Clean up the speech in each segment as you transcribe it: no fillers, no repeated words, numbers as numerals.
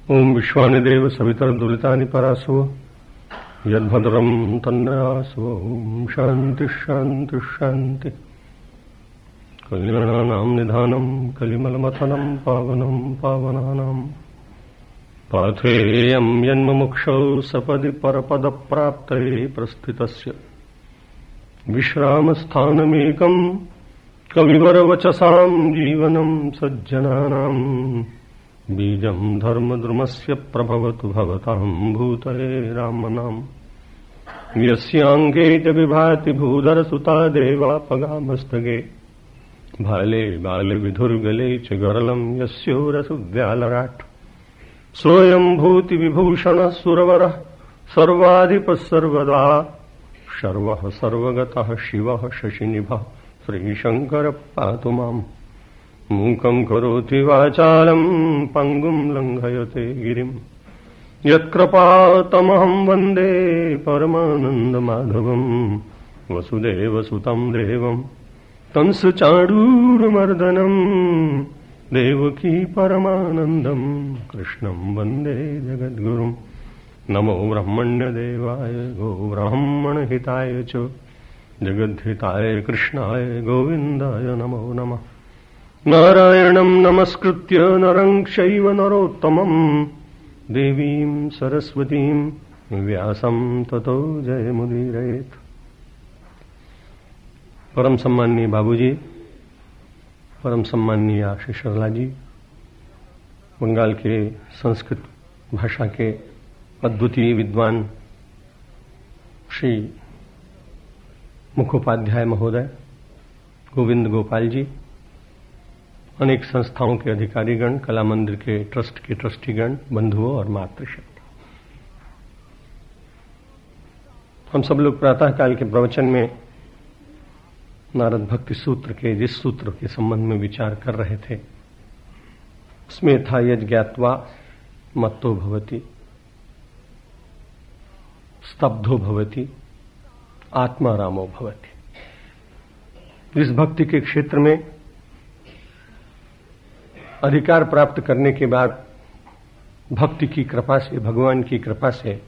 ओम विश्वानिदेव सवितरदुरितानि परासो यद्भद्रं तन्नयासो। ओम शांति शांति शांति। कल्याणानां निधानं कलिमलमथनं पावनं पावनानां पाथेयं यन्मुमुक्षौ सपदि परपदप्राप्तये प्रस्थितस्य विश्रामस्थानमेकं कविवरवचसां जीवनं सज्जनानां बीजं धर्मद्रुमस्य प्रभवतु भवतां भूतले रामनाम। यस्यांगे च विभाति भूधरसुता देवापगामस्तगे भाले बाले विधुर्गले च गरलं यस्योरसुव्यालराट् सोऽयं भूति विभूषणः सुरवरः सर्वाधिपः सर्वदा शर्वः सर्वगतः शिवः शशिनिभः श्रीशङ्करः पातु माम्। मूकं करोति वाचालं पङ्गुं लङ्घयते गिरिं यत्कृपातमहं वन्दे परमानन्दमाधवं वसुदेवसुतं देवं कंसचाणूरमर्दनं देवकी परमानन्दं कृष्णं वन्दे जगद्गुरुं। नमो ब्रह्मण्यदेवाय गोब्राह्मणहिताय च जगद्धिताय कृष्णाय गोविन्दाय नमो नमः। नारायणं नमस्कृत्य नरं चैव नरोत्तमं देवीं सरस्वतीं व्यासं ततो जयमुदीरयेत्। परम सम्माननीय बाबूजी, परम सम्माननीय श्री सरला जी, बंगाल के संस्कृत भाषा के अद्वितीय विद्वान श्री मुखोपाध्याय महोदय, गोविंद गोपाल जी, अनेक संस्थाओं के अधिकारीगण, कला मंदिर के ट्रस्ट के ट्रस्टीगण, बंधुओं और मातृशक्ति, हम सब लोग प्रातःकाल के प्रवचन में नारद भक्ति सूत्र के जिस सूत्र के संबंध में विचार कर रहे थे उसमें था यज् ज्ञात्वा मत्तो भवति, स्तब्धो भवति, आत्मा रामो भवति। इस भक्ति के क्षेत्र में अधिकार प्राप्त करने के बाद भक्ति की कृपा से, भगवान की कृपा से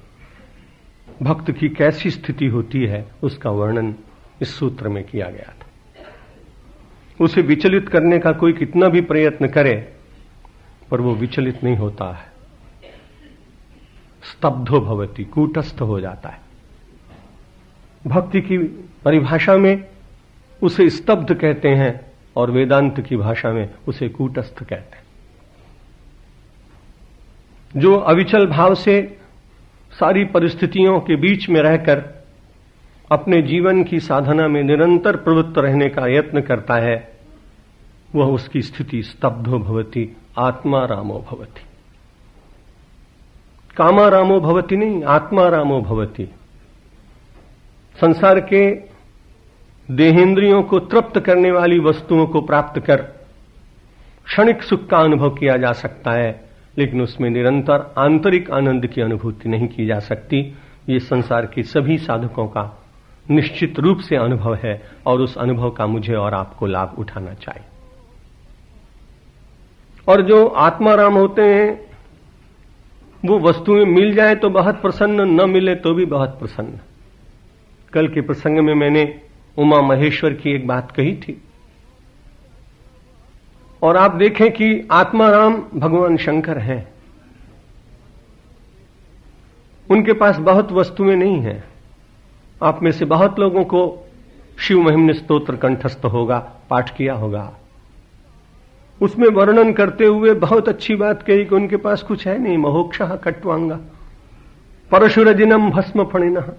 भक्त की कैसी स्थिति होती है उसका वर्णन इस सूत्र में किया गया था। उसे विचलित करने का कोई कितना भी प्रयत्न करे पर वो विचलित नहीं होता है, स्तब्धो भवति, कूटस्थ हो जाता है। भक्ति की परिभाषा में उसे स्तब्ध कहते हैं और वेदांत की भाषा में उसे कूटस्थ कहते हैं। जो अविचल भाव से सारी परिस्थितियों के बीच में रहकर अपने जीवन की साधना में निरंतर प्रवृत्त रहने का यत्न करता है, वह उसकी स्थिति स्तब्धो भवति, आत्मा रामो भवति। कामा रामो भवति नहीं, आत्मा रामो भवति। संसार के देहेंद्रियों को तृप्त करने वाली वस्तुओं को प्राप्त कर क्षणिक सुख का अनुभव किया जा सकता है, लेकिन उसमें निरंतर आंतरिक आनंद की अनुभूति नहीं की जा सकती। ये संसार के सभी साधकों का निश्चित रूप से अनुभव है और उस अनुभव का मुझे और आपको लाभ उठाना चाहिए। और जो आत्माराम होते हैं वो वस्तुएं मिल जाए तो बहुत प्रसन्न, न मिले तो भी बहुत प्रसन्न। कल के प्रसंग में मैंने उमा महेश्वर की एक बात कही थी और आप देखें कि आत्माराम भगवान शंकर हैं, उनके पास बहुत वस्तुएं नहीं हैं। आप में से बहुत लोगों को शिव महिम्न स्तोत्र कंठस्थ होगा, पाठ किया होगा। उसमें वर्णन करते हुए बहुत अच्छी बात कही कि उनके पास कुछ है नहीं। महोक्षः कट्वांगा परशुरजिनम भस्म फणिनः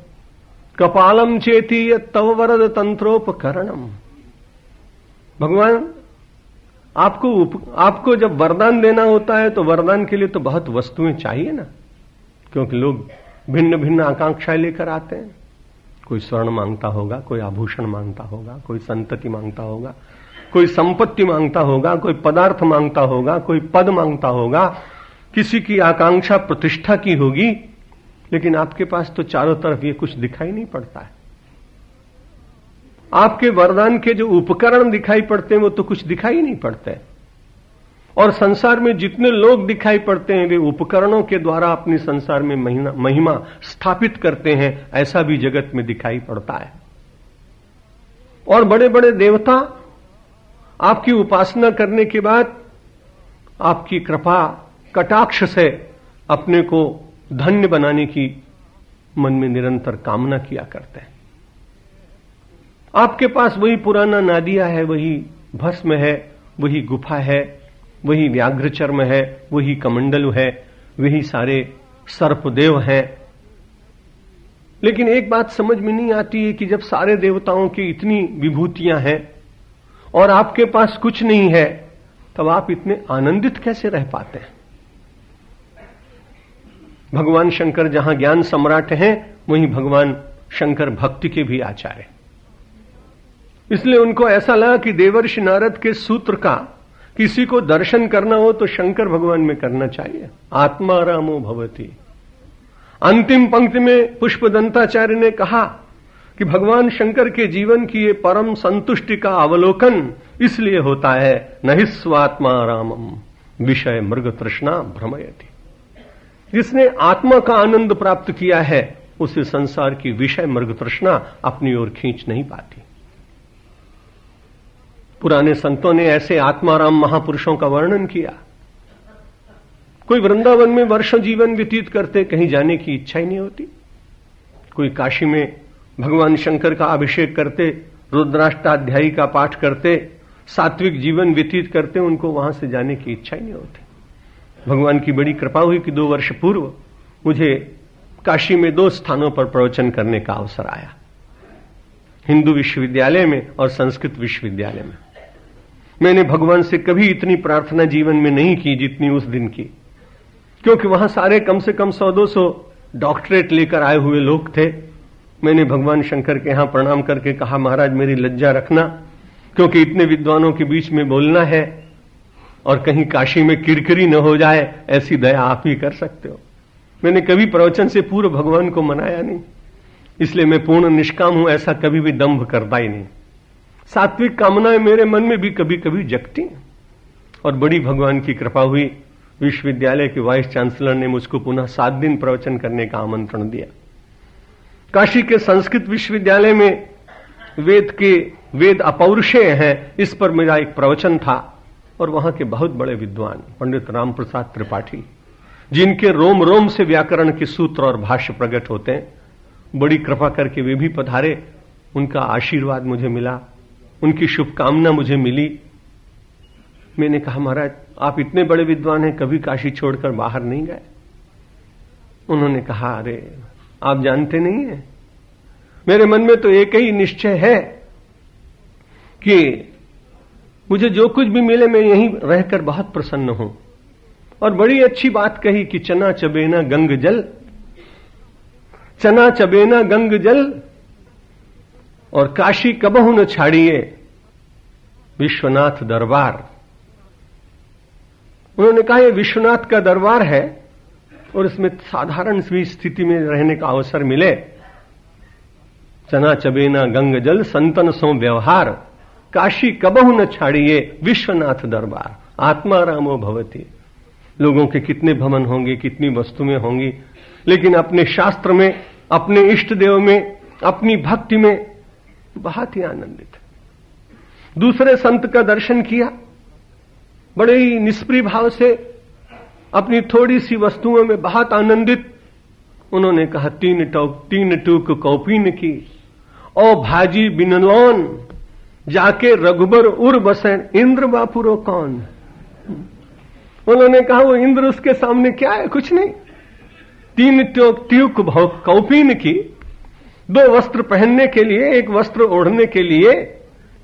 कपालम चेती तव वरद तंत्रोपकरणम। भगवान आपको जब वरदान देना होता है तो वरदान के लिए तो बहुत वस्तुएं चाहिए ना, क्योंकि लोग भिन्न भिन्न आकांक्षाएं लेकर आते हैं। कोई स्वर्ण मांगता होगा, कोई आभूषण मांगता होगा, कोई संतति मांगता होगा, कोई संपत्ति मांगता होगा, कोई पदार्थ मांगता होगा, कोई पद मांगता होगा, किसी की आकांक्षा प्रतिष्ठा की होगी। लेकिन आपके पास तो चारों तरफ ये कुछ दिखाई नहीं पड़ता है। आपके वरदान के जो उपकरण दिखाई पड़ते हैं वो तो कुछ दिखाई नहीं पड़ते। और संसार में जितने लोग दिखाई पड़ते हैं वे उपकरणों के द्वारा अपनी संसार में महिमा स्थापित करते हैं, ऐसा भी जगत में दिखाई पड़ता है। और बड़े बड़े देवता आपकी उपासना करने के बाद आपकी कृपा कटाक्ष से अपने को धन्य बनाने की मन में निरंतर कामना किया करते हैं। आपके पास वही पुराना नादिया है, वही भस्म है, वही गुफा है, वही व्याघ्र चर्म है, वही कमंडलु है, वही सारे सर्पदेव हैं। लेकिन एक बात समझ में नहीं आती है कि जब सारे देवताओं की इतनी विभूतियां हैं और आपके पास कुछ नहीं है, तब आप इतने आनंदित कैसे रह पाते हैं? भगवान शंकर जहां ज्ञान सम्राट हैं, वहीं भगवान शंकर भक्ति के भी आचार्य। इसलिए उनको ऐसा लगा कि देवर्षि नारद के सूत्र का किसी को दर्शन करना हो तो शंकर भगवान में करना चाहिए। आत्मा रामो भवति। अंतिम पंक्ति में पुष्पदंताचार्य ने कहा कि भगवान शंकर के जीवन की ये परम संतुष्टि का अवलोकन इसलिए होता है, नहि स्वात्मा रामम विषय मृग तृष्णा भ्रमयति। जिसने आत्मा का आनंद प्राप्त किया है, उसे संसार की विषय मृग तृष्णा अपनी ओर खींच नहीं पाती। पुराने संतों ने ऐसे आत्माराम महापुरुषों का वर्णन किया। कोई वृंदावन में वर्षों जीवन व्यतीत करते, कहीं जाने की इच्छा ही नहीं होती। कोई काशी में भगवान शंकर का अभिषेक करते, रुद्राष्टाध्यायी का पाठ करते, सात्विक जीवन व्यतीत करते, उनको वहां से जाने की इच्छा ही नहीं होती। भगवान की बड़ी कृपा हुई कि 2 वर्ष पूर्व मुझे काशी में 2 स्थानों पर प्रवचन करने का अवसर आया, हिंदू विश्वविद्यालय में और संस्कृत विश्वविद्यालय में। मैंने भगवान से कभी इतनी प्रार्थना जीवन में नहीं की जितनी उस दिन की, क्योंकि वहां सारे कम से कम 100-200 डॉक्टरेट लेकर आए हुए लोग थे। मैंने भगवान शंकर के यहां प्रणाम करके कहा, महाराज मेरी लज्जा रखना, क्योंकि इतने विद्वानों के बीच में बोलना है और कहीं काशी में किरकिरी न हो जाए, ऐसी दया आप ही कर सकते हो। मैंने कभी प्रवचन से पूर्व भगवान को मनाया नहीं, इसलिए मैं पूर्ण निष्काम हूं, ऐसा कभी भी दंभ करता ही नहीं। सात्विक कामनाएं मेरे मन में भी कभी कभी जगती हैं। और बड़ी भगवान की कृपा हुई, विश्वविद्यालय के वाइस चांसलर ने मुझको पुनः 7 दिन प्रवचन करने का आमंत्रण दिया। काशी के संस्कृत विश्वविद्यालय में वेद अपौरुषेय हैं, इस पर मेरा एक प्रवचन था। और वहां के बहुत बड़े विद्वान पंडित राम प्रसाद त्रिपाठी, जिनके रोम रोम से व्याकरण के सूत्र और भाष्य प्रकट होते हैं, बड़ी कृपा करके वे भी पधारे। उनका आशीर्वाद मुझे मिला, उनकी शुभकामना मुझे मिली। मैंने कहा, महाराज आप इतने बड़े विद्वान हैं, कभी काशी छोड़कर बाहर नहीं गए? उन्होंने कहा, अरे आप जानते नहीं हैं, मेरे मन में तो एक ही निश्चय है कि मुझे जो कुछ भी मिले मैं यहीं रहकर बहुत प्रसन्न हूं। और बड़ी अच्छी बात कही कि चना चबेना गंग जल, चना चबेना गंग जल और काशी कबहु न छाड़िए विश्वनाथ दरबार। उन्होंने कहा, यह विश्वनाथ का दरबार है और इसमें साधारण सी स्थिति में रहने का अवसर मिले। चना चबेना गंग जल संतन सो व्यवहार, काशी कबहु न छाड़िए विश्वनाथ दरबार। आत्मा रामो भवति। लोगों के कितने भवन होंगे, कितनी वस्तुएं होंगी, लेकिन अपने शास्त्र में, अपने इष्ट देव में, अपनी भक्ति में बहुत ही आनंदित। दूसरे संत का दर्शन किया, बड़े ही निष्प्रिय भाव से अपनी थोड़ी सी वस्तुओं में बहुत आनंदित। उन्होंने कहा, 3 टूक कौपीन की, ओ भाजी बिनलौन, जाके रघुबर उर बसे इंद्र बापुरो कौन। उन्होंने कहा, वो इंद्र उसके सामने क्या है, कुछ नहीं। 3 ट्यूक कौपीन की, 2 वस्त्र पहनने के लिए, 1 वस्त्र ओढ़ने के लिए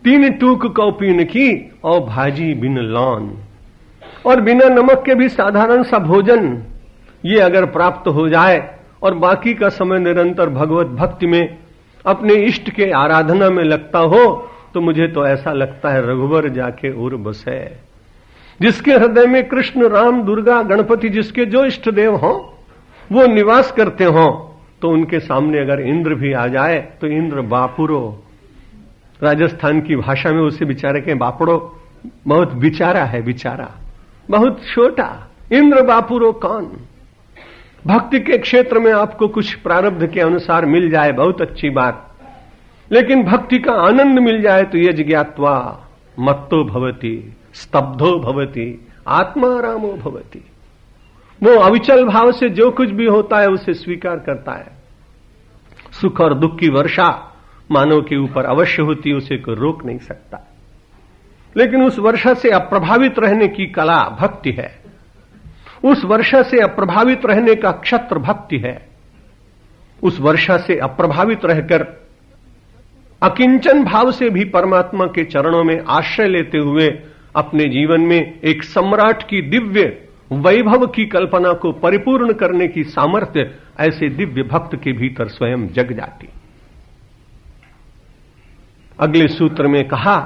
3 टूक कौपीन की, और भाजी बिन लौन, और बिना नमक के भी साधारण सा भोजन, ये अगर प्राप्त हो जाए और बाकी का समय निरंतर भगवत भक्ति में, अपने इष्ट के आराधना में लगता हो, तो मुझे तो ऐसा लगता है रघुवर जाके उर बसे। जिसके हृदय में कृष्ण, राम, दुर्गा, गणपति, जिसके जो इष्ट देव हों वो निवास करते हों, तो उनके सामने अगर इंद्र भी आ जाए तो इंद्र बापुरो, राजस्थान की भाषा में उसे बेचारे के बापड़ो, बहुत बिचारा है, बिचारा। बहुत छोटा। इंद्र बापुरो कौन। भक्ति के क्षेत्र में आपको कुछ प्रारब्ध के अनुसार मिल जाए, बहुत अच्छी बात, लेकिन भक्ति का आनंद मिल जाए तो यज ज्ञात्वा मत्तो भवति, स्तब्धो भवति, आत्मारामो भवति। वो अविचल भाव से जो कुछ भी होता है उसे स्वीकार करता है। सुख और दुख की वर्षा मानव के ऊपर अवश्य होती है, उसे कोई रोक नहीं सकता, लेकिन उस वर्षा से अप्रभावित रहने की कला भक्ति है। उस वर्षा से अप्रभावित रहने का क्षत्र भक्ति है। उस वर्षा से अप्रभावित रहकर अकिंचन भाव से भी परमात्मा के चरणों में आश्रय लेते हुए अपने जीवन में एक सम्राट की दिव्य वैभव की कल्पना को परिपूर्ण करने की सामर्थ्य ऐसे दिव्य भक्त के भीतर स्वयं जग जाती। अगले सूत्र में कहा,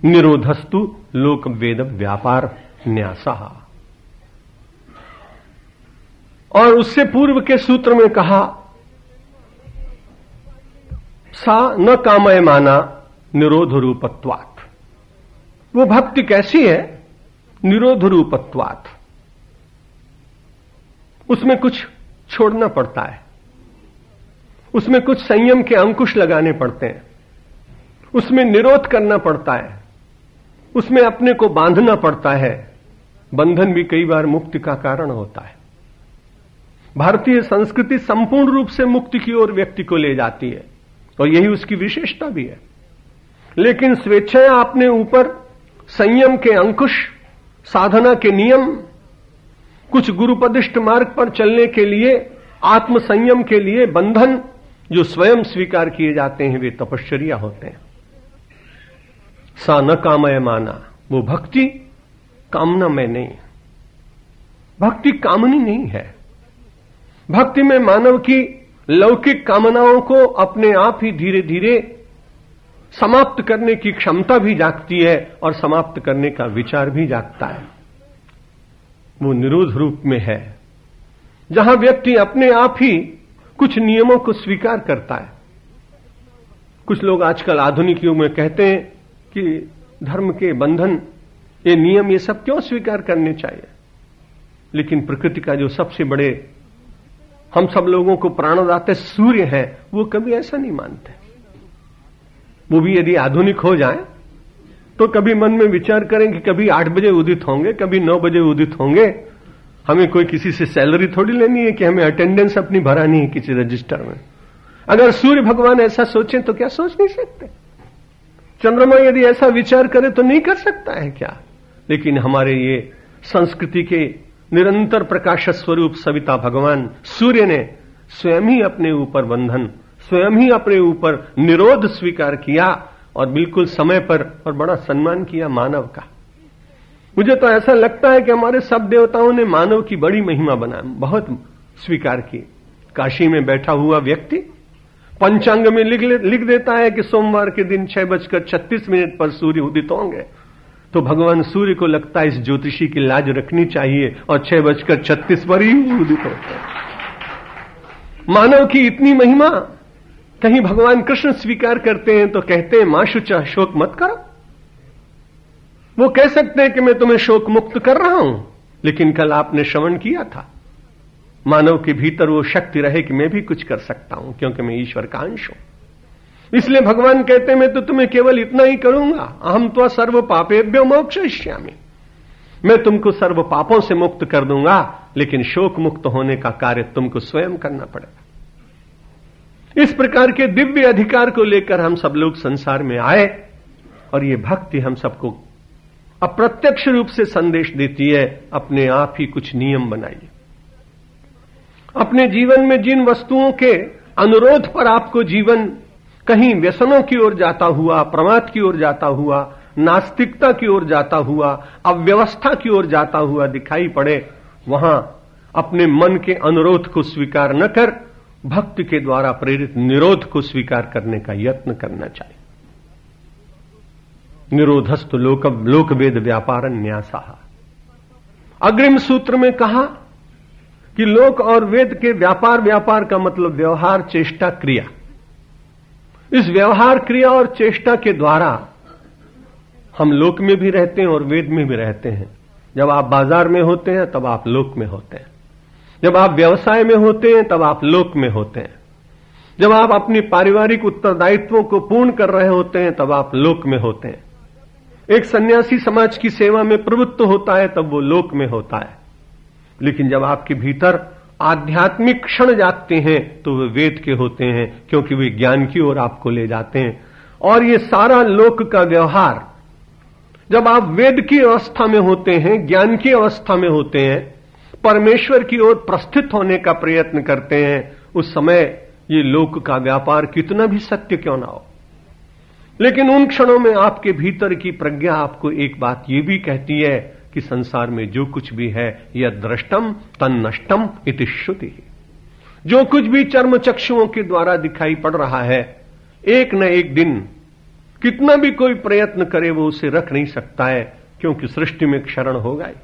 निरोधस्तु लोक वेद व्यापार न्यासः। और उससे पूर्व के सूत्र में कहा, सा न कामयमाना निरोध रूपत्वात्। वो भक्ति कैसी है? निरोध रूपत्वात्। उसमें कुछ छोड़ना पड़ता है, उसमें कुछ संयम के अंकुश लगाने पड़ते हैं, उसमें निरोध करना पड़ता है, उसमें अपने को बांधना पड़ता है। बंधन भी कई बार मुक्ति का कारण होता है। भारतीय संस्कृति संपूर्ण रूप से मुक्ति की ओर व्यक्ति को ले जाती है और यही उसकी विशेषता भी है, लेकिन स्वेच्छा अपने ऊपर संयम के अंकुश, साधना के नियम, कुछ गुरुपदिष्ट मार्ग पर चलने के लिए, आत्म संयम के लिए बंधन जो स्वयं स्वीकार किए जाते हैं वे तपश्चर्या होते हैं। सा न कामय माना, वो भक्ति कामना में नहीं, भक्ति कामनी नहीं है। भक्ति में मानव की लौकिक कामनाओं को अपने आप ही धीरे धीरे समाप्त करने की क्षमता भी जागती है और समाप्त करने का विचार भी जागता है। वो निरोध रूप में है, जहां व्यक्ति अपने आप ही कुछ नियमों को स्वीकार करता है। कुछ लोग आजकल आधुनिक युग में कहते हैं कि धर्म के बंधन, ये नियम, ये सब क्यों स्वीकार करने चाहिए, लेकिन प्रकृति का जो सबसे बड़े हम सब लोगों को प्राणदाते सूर्य है, वो कभी ऐसा नहीं मानते। वो भी यदि आधुनिक हो जाए तो कभी मन में विचार करें कि कभी 8 बजे उदित होंगे, कभी 9 बजे उदित होंगे। हमें कोई किसी से सैलरी थोड़ी लेनी है कि हमें अटेंडेंस अपनी भरानी है किसी रजिस्टर में। अगर सूर्य भगवान ऐसा सोचें तो क्या सोच नहीं सकते? चंद्रमा यदि ऐसा विचार करे तो नहीं कर सकता है क्या? लेकिन हमारे ये संस्कृति के निरंतर प्रकाश स्वरूप सविता भगवान सूर्य ने स्वयं ही अपने ऊपर बंधन, स्वयं ही अपने ऊपर निरोध स्वीकार किया और बिल्कुल समय पर और बड़ा सम्मान किया मानव का। मुझे तो ऐसा लगता है कि हमारे सब देवताओं ने मानव की बड़ी महिमा बना, बहुत स्वीकार की। काशी में बैठा हुआ व्यक्ति पंचांग में लिख देता है कि सोमवार के दिन 6:36 पर सूर्य उदित होंगे, तो भगवान सूर्य को लगता है इस ज्योतिषी की लाज रखनी चाहिए और 6:36 पर ही उदित होते हैं। मानव की इतनी महिमा कहीं भगवान कृष्ण स्वीकार करते हैं तो कहते हैं मां शुचा शोक मत करो। वो कह सकते हैं कि मैं तुम्हें शोक मुक्त कर रहा हूं, लेकिन कल आपने श्रवण किया था मानव के भीतर वो शक्ति रहे कि मैं भी कुछ कर सकता हूं, क्योंकि मैं ईश्वर का अंश हूं। इसलिए भगवान कहते हैं मैं तो तुम्हें केवल इतना ही करूंगा, अहम त्वा सर्व पापेभ्यो मोक्षयिष्यामि, मैं तुमको सर्व पापों से मुक्त कर दूंगा, लेकिन शोक मुक्त होने का कार्य तुमको स्वयं करना पड़ेगा। इस प्रकार के दिव्य अधिकार को लेकर हम सब लोग संसार में आए और ये भक्ति हम सबको अप्रत्यक्ष रूप से संदेश देती है, अपने आप ही कुछ नियम बनाइए। अपने जीवन में जिन वस्तुओं के अनुरोध पर आपको जीवन कहीं व्यसनों की ओर जाता हुआ, प्रमाद की ओर जाता हुआ, नास्तिकता की ओर जाता हुआ, अव्यवस्था की ओर जाता हुआ दिखाई पड़े, वहां अपने मन के अनुरोध को स्वीकार न कर भक्ति के द्वारा प्रेरित निरोध को स्वीकार करने का यत्न करना चाहिए। निरोधस्तु लोक वेद व्यापार न्यासः। अग्रिम सूत्र में कहा कि लोक और वेद के व्यापार का मतलब व्यवहार, चेष्टा, क्रिया। इस व्यवहार, क्रिया और चेष्टा के द्वारा हम लोक में भी रहते हैं और वेद में भी रहते हैं। जब आप बाजार में होते हैं तब आप लोक में होते हैं, जब आप व्यवसाय में होते हैं तब आप लोक में होते हैं, जब आप अपनी पारिवारिक उत्तरदायित्वों को पूर्ण कर रहे होते हैं तब आप लोक में होते हैं। एक सन्यासी समाज की सेवा में प्रवृत्त होता है तब वो लोक में होता है। लेकिन जब आपके भीतर आध्यात्मिक क्षण जागते हैं तो वे वेद के होते हैं, क्योंकि वे ज्ञान की ओर आपको ले जाते हैं। और ये सारा लोक का व्यवहार जब आप वेद की अवस्था में होते हैं, ज्ञान की अवस्था में होते हैं, परमेश्वर की ओर प्रस्थित होने का प्रयत्न करते हैं, उस समय ये लोक का व्यापार कितना भी सत्य क्यों ना हो, लेकिन उन क्षणों में आपके भीतर की प्रज्ञा आपको एक बात ये भी कहती है कि संसार में जो कुछ भी है यह दृष्टम तन्नष्टम इति श्रुति। जो कुछ भी चर्म चक्षुओं के द्वारा दिखाई पड़ रहा है, एक न एक दिन कितना भी कोई प्रयत्न करे वो उसे रख नहीं सकता है, क्योंकि सृष्टि में क्षरण होगा ही।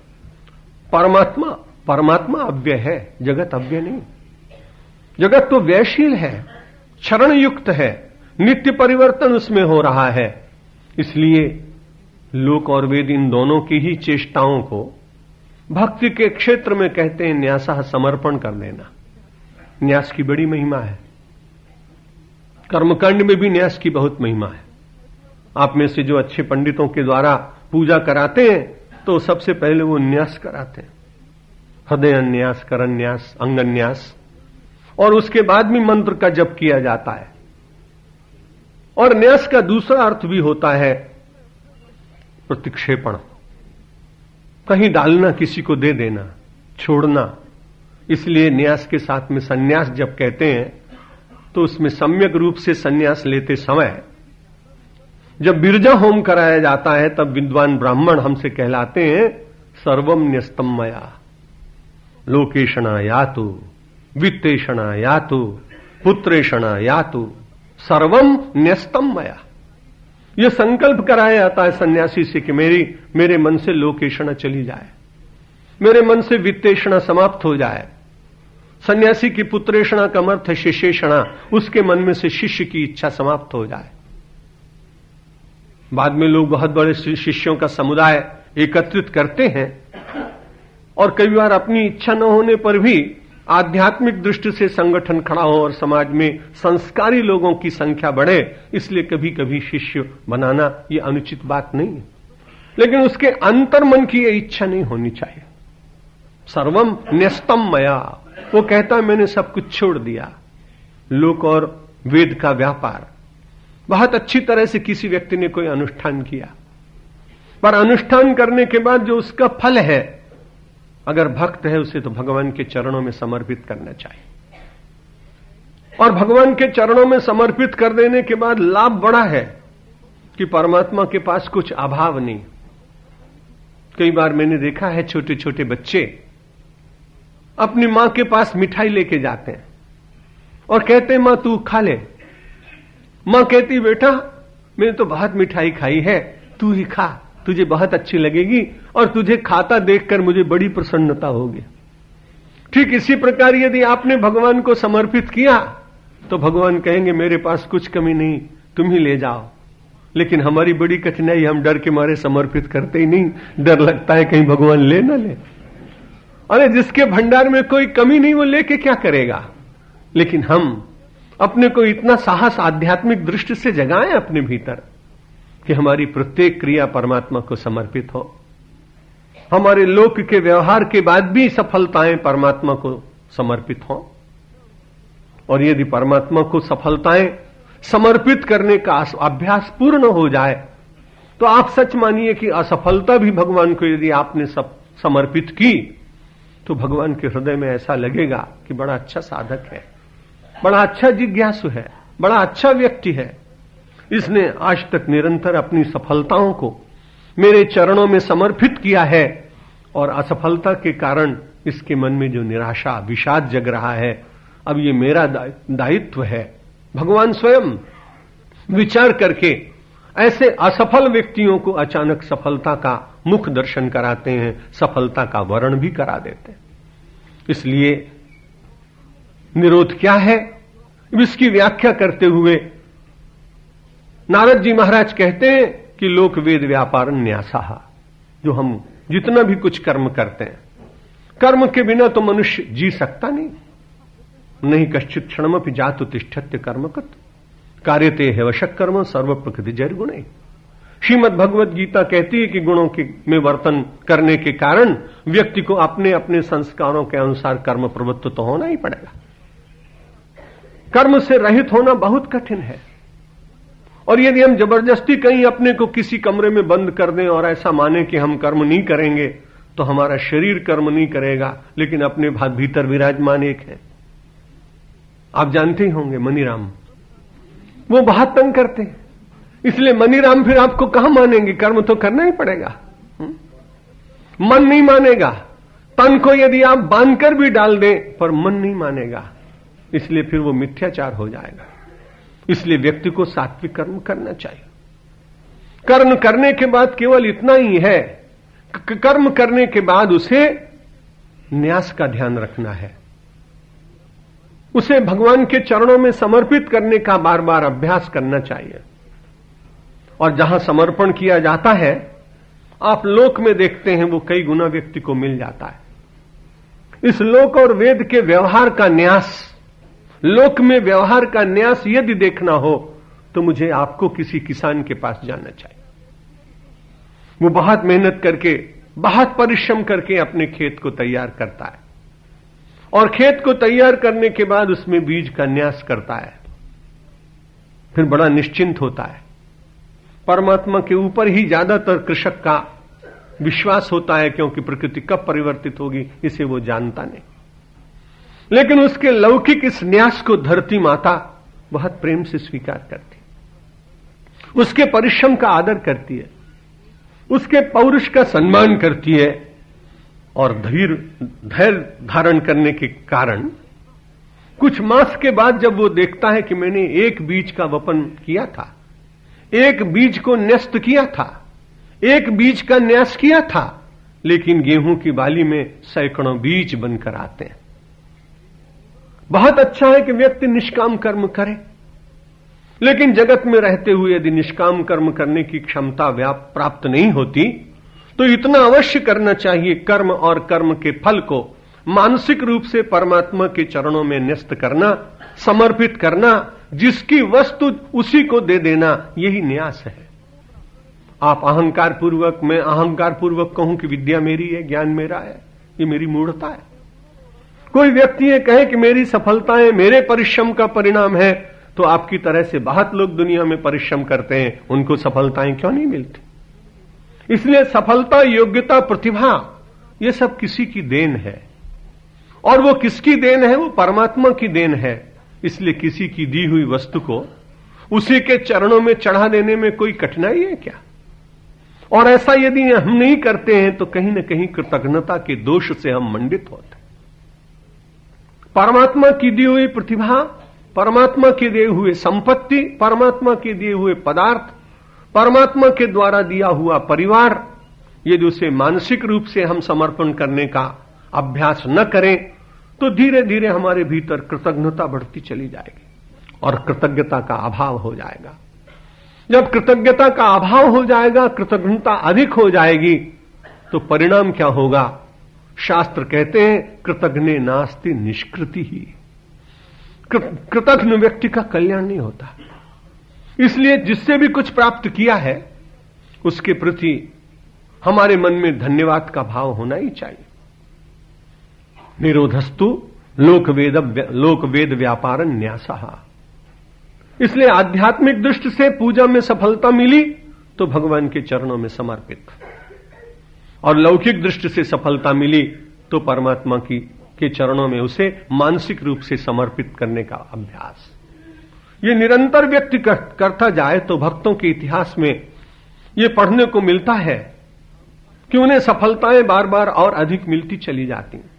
परमात्मा अव्यय है, जगत अव्यय नहीं। जगत तो व्ययशील है, क्षरण युक्त है, नित्य परिवर्तन उसमें हो रहा है। इसलिए लोक और वेद इन दोनों की ही चेष्टाओं को भक्ति के क्षेत्र में कहते हैं न्यासः, समर्पण कर देना। न्यास की बड़ी महिमा है, कर्मकांड में भी न्यास की बहुत महिमा है। आप में से जो अच्छे पंडितों के द्वारा पूजा कराते हैं तो सबसे पहले वो न्यास कराते हैं, हृदय न्यास, करन न्यास, अंग न्यास, और उसके बाद भी मंत्र का जप किया जाता है। और न्यास का दूसरा अर्थ भी होता है प्रतिक्षेपण, कहीं डालना, किसी को दे देना, छोड़ना। इसलिए न्यास के साथ में सन्यास जब कहते हैं तो उसमें सम्यक रूप से सन्यास लेते समय जब बिरजा होम कराया जाता है तब विद्वान ब्राह्मण हमसे कहलाते हैं सर्वम न्यस्तम मया, लोकेशणा यातु, वित्तेषणा यातु, पुत्रेषणा यातु, सर्वम न्यस्तम मया। यह संकल्प कराया जाता है सन्यासी से कि मेरे मन से लोकेशणा चली जाए, मेरे मन से वित्तेषणा समाप्त हो जाए। सन्यासी की पुत्रेषणा का अर्थ है शिष्येषणा, उसके मन में से शिष्य की इच्छा समाप्त हो जाए। बाद में लोग बहुत बड़े शिष्यों का समुदाय एकत्रित करते हैं और कई बार अपनी इच्छा न होने पर भी आध्यात्मिक दृष्टि से संगठन खड़ा हो और समाज में संस्कारी लोगों की संख्या बढ़े, इसलिए कभी कभी शिष्य बनाना यह अनुचित बात नहीं है, लेकिन उसके अंतर्मन की यह इच्छा नहीं होनी चाहिए। सर्वम न्यस्तम मया, वो कहता है मैंने सब कुछ छोड़ दिया। लोक और वेद का व्यापार, बहुत अच्छी तरह से किसी व्यक्ति ने कोई अनुष्ठान किया, पर अनुष्ठान करने के बाद जो उसका फल है, अगर भक्त है उसे तो भगवान के चरणों में समर्पित करना चाहिए। और भगवान के चरणों में समर्पित कर देने के बाद लाभ बड़ा है कि परमात्मा के पास कुछ अभाव नहीं। कई बार मैंने देखा है छोटे छोटे बच्चे अपनी मां के पास मिठाई लेके जाते हैं और कहते हैं मां तू खा ले। मां कहती बेटा मैंने तो बहुत मिठाई खाई है, तू ही खा, तुझे बहुत अच्छी लगेगी और तुझे खाता देखकर मुझे बड़ी प्रसन्नता होगी। ठीक इसी प्रकार यदि आपने भगवान को समर्पित किया तो भगवान कहेंगे मेरे पास कुछ कमी नहीं, तुम ही ले जाओ। लेकिन हमारी बड़ी कठिनाई, हम डर के मारे समर्पित करते ही नहीं, डर लगता है कहीं भगवान ले ना ले। अरे जिसके भंडार में कोई कमी नहीं वो लेके क्या करेगा। लेकिन हम अपने को इतना साहस आध्यात्मिक दृष्टि से जगाएं अपने भीतर कि हमारी प्रत्येक क्रिया परमात्मा को समर्पित हो। हमारे लोक के व्यवहार के बाद भी सफलताएं परमात्मा को समर्पित हो। और यदि परमात्मा को सफलताएं समर्पित करने का अभ्यास पूर्ण हो जाए तो आप सच मानिए कि असफलता भी भगवान को यदि आपने समर्पित की तो भगवान के हृदय में ऐसा लगेगा कि बड़ा अच्छा साधक है, बड़ा अच्छा जिज्ञासु है, बड़ा अच्छा व्यक्ति है, इसने आज तक निरंतर अपनी सफलताओं को मेरे चरणों में समर्पित किया है। और असफलता के कारण इसके मन में जो निराशा विषाद जग रहा है, अब ये मेरा दायित्व है। भगवान स्वयं विचार करके ऐसे असफल व्यक्तियों को अचानक सफलता का मुख दर्शन कराते हैं, सफलता का वर्ण भी करा देते हैं। इसलिए निरोध क्या है, इसकी व्याख्या करते हुए नारद जी महाराज कहते हैं कि लोक वेद व्यापार न्यासः, जो हम जितना भी कुछ कर्म करते हैं। कर्म के बिना तो मनुष्य जी सकता नहीं कश्चित क्षणमपि जातु तिष्ठत्य कर्मकृत कार्यते हैवशः कर्म सर्व प्रकृति जैर गुणे। श्रीमद् भगवत गीता कहती है कि गुणों में वर्तन करने के कारण व्यक्ति को अपने अपने संस्कारों के अनुसार कर्म प्रवृत्त तो होना ही पड़ेगा। कर्म से रहित होना बहुत कठिन है। और यदि हम जबरदस्ती कहीं अपने को किसी कमरे में बंद कर दें और ऐसा माने कि हम कर्म नहीं करेंगे, तो हमारा शरीर कर्म नहीं करेगा, लेकिन अपने भीतर विराजमान एक है। आप जानते ही होंगे मनीराम, वो बहुत तंग करते हैं, इसलिए मनीराम फिर आपको कहां मानेंगे, कर्म तो करना ही पड़ेगा। मन नहीं मानेगा, तन को यदि आप बांधकर भी डाल दें पर मन नहीं मानेगा, इसलिए फिर वो मिथ्याचार हो जाएगा। इसलिए व्यक्ति को सात्विक कर्म करना चाहिए। कर्म करने के बाद केवल इतना ही है, कर्म करने के बाद उसे न्यास का ध्यान रखना है, उसे भगवान के चरणों में समर्पित करने का बार बार अभ्यास करना चाहिए। और जहां समर्पण किया जाता है, आप लोक में देखते हैं, वो कई गुना व्यक्ति को मिल जाता है। इस लोक और वेद के व्यवहार का न्यास, लोक में व्यवहार का न्यास यदि देखना हो तो मुझे आपको किसी किसान के पास जाना चाहिए। वो बहुत मेहनत करके, बहुत परिश्रम करके अपने खेत को तैयार करता है, और खेत को तैयार करने के बाद उसमें बीज का न्यास करता है, फिर बड़ा निश्चिंत होता है। परमात्मा के ऊपर ही ज्यादातर कृषक का विश्वास होता है, क्योंकि प्रकृति कब परिवर्तित होगी इसे वो जानता नहीं। लेकिन उसके लौकिक इस न्यास को धरती माता बहुत प्रेम से स्वीकार करती, उसके परिश्रम का आदर करती है, उसके पौरुष का सम्मान करती है, और धैर्य धारण करने के कारण कुछ मास के बाद जब वो देखता है कि मैंने एक बीज का वपन किया था, एक बीज को न्यस्त किया था, एक बीज का न्यास किया था, लेकिन गेहूं की बाली में सैकड़ों बीज बनकर आते हैं। बहुत अच्छा है कि व्यक्ति निष्काम कर्म करे, लेकिन जगत में रहते हुए यदि निष्काम कर्म करने की क्षमता प्राप्त नहीं होती, तो इतना अवश्य करना चाहिए, कर्म और कर्म के फल को मानसिक रूप से परमात्मा के चरणों में न्यस्त करना, समर्पित करना, जिसकी वस्तु उसी को दे देना, यही न्यास है। आप अहंकार पूर्वक, मैं अहंकार पूर्वक कहूं कि विद्या मेरी है, ज्ञान मेरा है, ये मेरी मूढ़ता है। कोई व्यक्ति ये कहे कि मेरी सफलताएं मेरे परिश्रम का परिणाम है, तो आपकी तरह से बहुत लोग दुनिया में परिश्रम करते हैं, उनको सफलताएं क्यों नहीं मिलती? इसलिए सफलता, योग्यता, प्रतिभा, ये सब किसी की देन है, और वो किसकी देन है? वो परमात्मा की देन है। इसलिए किसी की दी हुई वस्तु को उसी के चरणों में चढ़ा देने में कोई कठिनाई है क्या? और ऐसा यदि हम नहीं करते हैं तो कहीं न कहीं कृतज्ञता के दोष से हम मंडित होते हैं। परमात्मा की दी हुई प्रतिभा, परमात्मा के दिए हुए संपत्ति, परमात्मा के दिए हुए पदार्थ, परमात्मा के द्वारा दिया हुआ परिवार, यदि उसे मानसिक रूप से हम समर्पण करने का अभ्यास न करें तो धीरे धीरे हमारे भीतर कृतज्ञता बढ़ती चली जाएगी और कृतज्ञता का अभाव हो जाएगा। जब कृतज्ञता का अभाव हो जाएगा, कृतज्ञता अधिक हो जाएगी, तो परिणाम क्या होगा? शास्त्र कहते हैं कृतज्ञ नास्ति निष्कृति ही। कृतज्ञ व्यक्ति का कल्याण नहीं होता। इसलिए जिससे भी कुछ प्राप्त किया है उसके प्रति हमारे मन में धन्यवाद का भाव होना ही चाहिए। निरोधस्तु लोक वेद व्यापार न्यासः। इसलिए आध्यात्मिक दृष्टि से पूजा में सफलता मिली तो भगवान के चरणों में समर्पित, और लौकिक दृष्टि से सफलता मिली तो परमात्मा के चरणों में उसे मानसिक रूप से समर्पित करने का अभ्यास। ये निरंतर व्यक्ति करता जाए तो भक्तों के इतिहास में ये पढ़ने को मिलता है कि उन्हें सफलताएं बार बार और अधिक मिलती चली जाती हैं,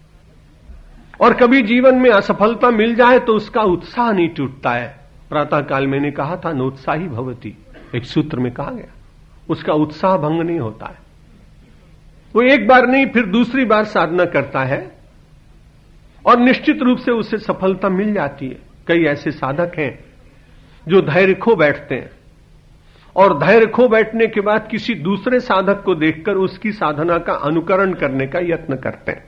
और कभी जीवन में असफलता मिल जाए तो उसका उत्साह नहीं टूटता है। प्रातः काल मैंने कहा था नोत्साही भवति, एक सूत्र में कहा गया, उसका उत्साह भंग नहीं होता है। वो एक बार नहीं फिर दूसरी बार साधना करता है और निश्चित रूप से उसे सफलता मिल जाती है। कई ऐसे साधक हैं जो धैर्य खो बैठते हैं और धैर्य खो बैठने के बाद किसी दूसरे साधक को देखकर उसकी साधना का अनुकरण करने का यत्न करते हैं।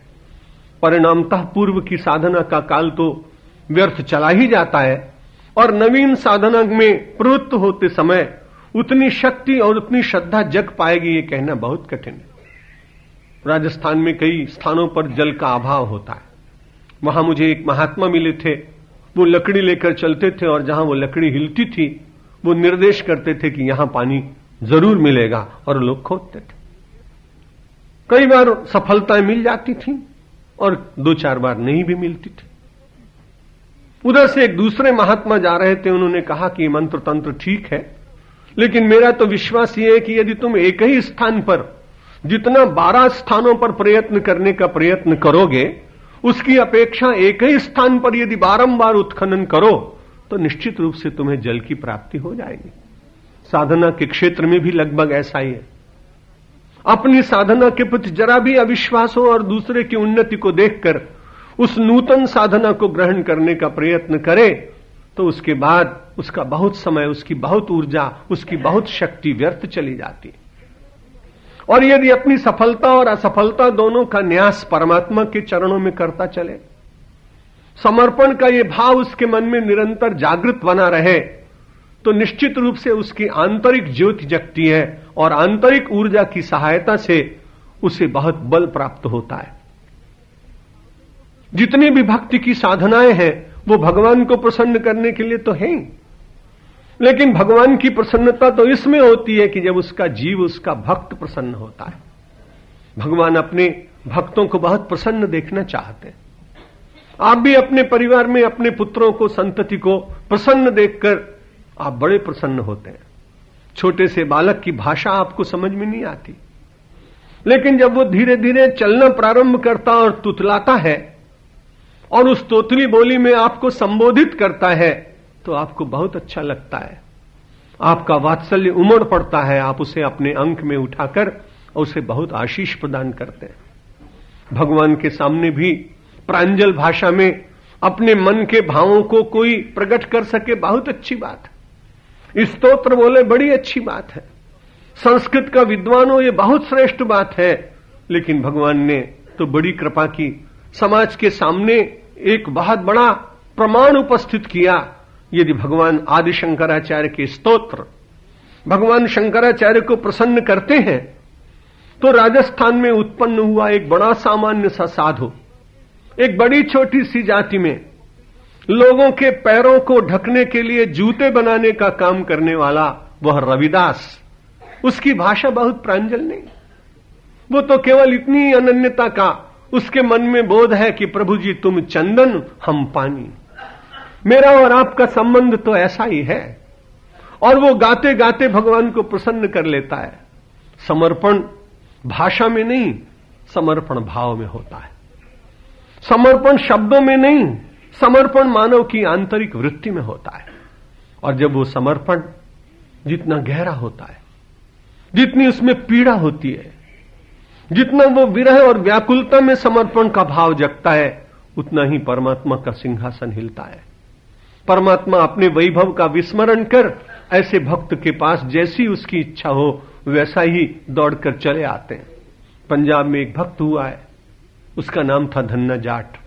परिणामतः पूर्व की साधना का काल तो व्यर्थ चला ही जाता है और नवीन साधना में प्रवृत्त होते समय उतनी शक्ति और उतनी श्रद्धा जग पाएगी, ये कहना बहुत कठिन है। राजस्थान में कई स्थानों पर जल का अभाव होता है। वहां मुझे एक महात्मा मिले थे, वो लकड़ी लेकर चलते थे और जहां वो लकड़ी हिलती थी वो निर्देश करते थे कि यहां पानी जरूर मिलेगा, और लोग खोदते थे। कई बार सफलताएं मिल जाती थी और 2-4 बार नहीं भी मिलती थी। उधर से एक दूसरे महात्मा जा रहे थे, उन्होंने कहा कि मंत्र तंत्र ठीक है, लेकिन मेरा तो विश्वास ये है कि यदि तुम एक ही स्थान पर जितना 12 स्थानों पर प्रयत्न करने का प्रयत्न करोगे, उसकी अपेक्षा एक ही स्थान पर यदि बारंबार उत्खनन करो तो निश्चित रूप से तुम्हें जल की प्राप्ति हो जाएगी। साधना के क्षेत्र में भी लगभग ऐसा ही है। अपनी साधना के प्रति जरा भी अविश्वास हो और दूसरे की उन्नति को देखकर उस नूतन साधना को ग्रहण करने का प्रयत्न करे तो उसके बाद उसका बहुत समय, उसकी बहुत ऊर्जा, उसकी बहुत शक्ति व्यर्थ चली जाती है। और यदि अपनी सफलता और असफलता दोनों का न्यास परमात्मा के चरणों में करता चले, समर्पण का ये भाव उसके मन में निरंतर जागृत बना रहे, तो निश्चित रूप से उसकी आंतरिक ज्योति जगती है और आंतरिक ऊर्जा की सहायता से उसे बहुत बल प्राप्त होता है। जितनी भी भक्ति की साधनाएं हैं वो भगवान को प्रसन्न करने के लिए तो है ही, लेकिन भगवान की प्रसन्नता तो इसमें होती है कि जब उसका जीव, उसका भक्त प्रसन्न होता है। भगवान अपने भक्तों को बहुत प्रसन्न देखना चाहते हैं। आप भी अपने परिवार में अपने पुत्रों को, संतति को प्रसन्न देखकर आप बड़े प्रसन्न होते हैं। छोटे से बालक की भाषा आपको समझ में नहीं आती, लेकिन जब वो धीरे धीरे चलना प्रारंभ करता और तुतलाता है और उस तोतली बोली में आपको संबोधित करता है तो आपको बहुत अच्छा लगता है। आपका वात्सल्य उमड़ पड़ता है, आप उसे अपने अंक में उठाकर और उसे बहुत आशीष प्रदान करते हैं। भगवान के सामने भी प्रांजल भाषा में अपने मन के भावों को कोई प्रकट कर सके, बहुत अच्छी बात है। स्तोत्र बोले, बड़ी अच्छी बात है। संस्कृत का विद्वान हो, ये बहुत श्रेष्ठ बात है। लेकिन भगवान ने तो बड़ी कृपा की, समाज के सामने एक बहुत बड़ा प्रमाण उपस्थित किया। यदि भगवान आदि शंकराचार्य के स्तोत्र भगवान शंकराचार्य को प्रसन्न करते हैं तो राजस्थान में उत्पन्न हुआ एक बड़ा सामान्य सा साधु, एक बड़ी छोटी सी जाति में लोगों के पैरों को ढकने के लिए जूते बनाने का काम करने वाला वह रविदास, उसकी भाषा बहुत प्रांजल नहीं, वो तो केवल इतनी अनन्यता का उसके मन में बोध है कि प्रभु जी तुम चंदन हम पानी, मेरा और आपका संबंध तो ऐसा ही है। और वो गाते गाते भगवान को प्रसन्न कर लेता है। समर्पण भाषा में नहीं, समर्पण भाव में होता है। समर्पण शब्दों में नहीं, समर्पण मानव की आंतरिक वृत्ति में होता है। और जब वो समर्पण जितना गहरा होता है, जितनी उसमें पीड़ा होती है, जितना वो विरह और व्याकुलता में समर्पण का भाव जगता है, उतना ही परमात्मा का सिंहासन हिलता है। परमात्मा अपने वैभव का विस्मरण कर ऐसे भक्त के पास जैसी उसकी इच्छा हो वैसा ही दौड़कर चले आते हैं। पंजाब में एक भक्त हुआ है, उसका नाम था धन्ना जाट।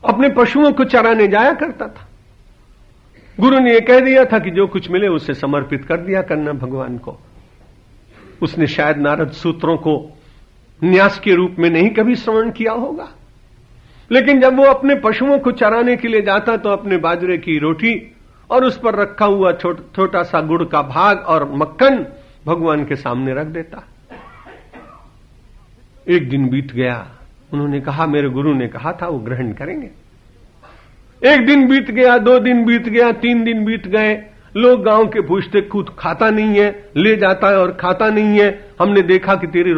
अपने पशुओं को चराने जाया करता था। गुरु ने यह कह दिया था कि जो कुछ मिले उसे समर्पित कर दिया करना भगवान को। उसने शायद नारद सूत्रों को न्यास के रूप में नहीं कभी श्रवण किया होगा, लेकिन जब वो अपने पशुओं को चराने के लिए जाता तो अपने बाजरे की रोटी और उस पर रखा हुआ छोटा सा गुड़ का भाग और मक्खन भगवान के सामने रख देता। एक दिन बीत गया, उन्होंने कहा, मेरे गुरु ने कहा था वो ग्रहण करेंगे। एक दिन बीत गया, 2 दिन बीत गया, 3 दिन बीत गए। लोग गांव के पूछते, खुद खाता नहीं है, ले जाता है और खाता नहीं है, हमने देखा कि तेरी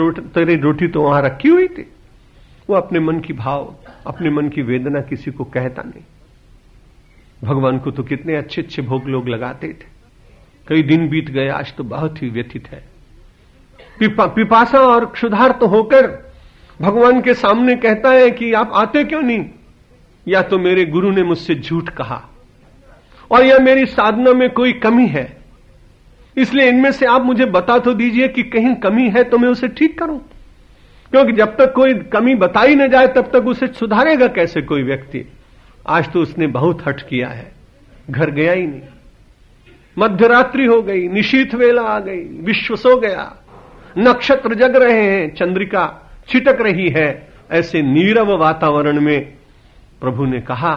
रोटी तो वहां रखी हुई थी। वो अपने मन की भाव, अपने मन की वेदना किसी को कहता नहीं। भगवान को तो कितने अच्छे अच्छे भोग लोग लगाते थे। कई दिन बीत गए, आज तो बहुत ही व्यथित है। पिपासा और क्षुधार्त होकर भगवान के सामने कहता है कि आप आते क्यों नहीं? या तो मेरे गुरु ने मुझसे झूठ कहा और या मेरी साधना में कोई कमी है, इसलिए इनमें से आप मुझे बता तो दीजिए कि कहीं कमी है तो मैं उसे ठीक करूं, क्योंकि जब तक कोई कमी बताई न जाए तब तक उसे सुधारेगा कैसे कोई व्यक्ति। आज तो उसने बहुत हठ किया है, घर गया ही नहीं, मध्यरात्रि हो गई, निशीथ वेला आ गई, विश्व सो गया, नक्षत्र जग रहे हैं, चंद्रिका छिटक रही है। ऐसे नीरव वातावरण में प्रभु ने कहा,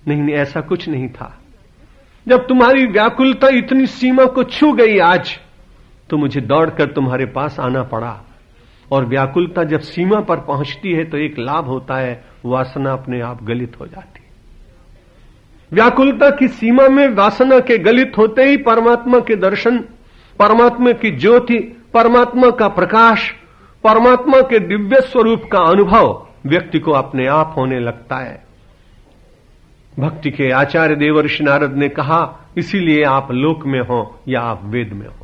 नहीं ऐसा कुछ नहीं था। जब तुम्हारी व्याकुलता इतनी सीमा को छू गई आज, तो मुझे दौड़कर तुम्हारे पास आना पड़ा। और व्याकुलता जब सीमा पर पहुंचती है तो एक लाभ होता है, वासना अपने आप गलित हो जाती है। व्याकुलता की सीमा में वासना के गलित होते ही परमात्मा के दर्शन, परमात्मा की ज्योति, परमात्मा का प्रकाश, परमात्मा के दिव्य स्वरूप का अनुभव व्यक्ति को अपने आप होने लगता है। भक्ति के आचार्य देवर्षि नारद ने कहा, इसीलिए आप लोक में हो या आप वेद में हो।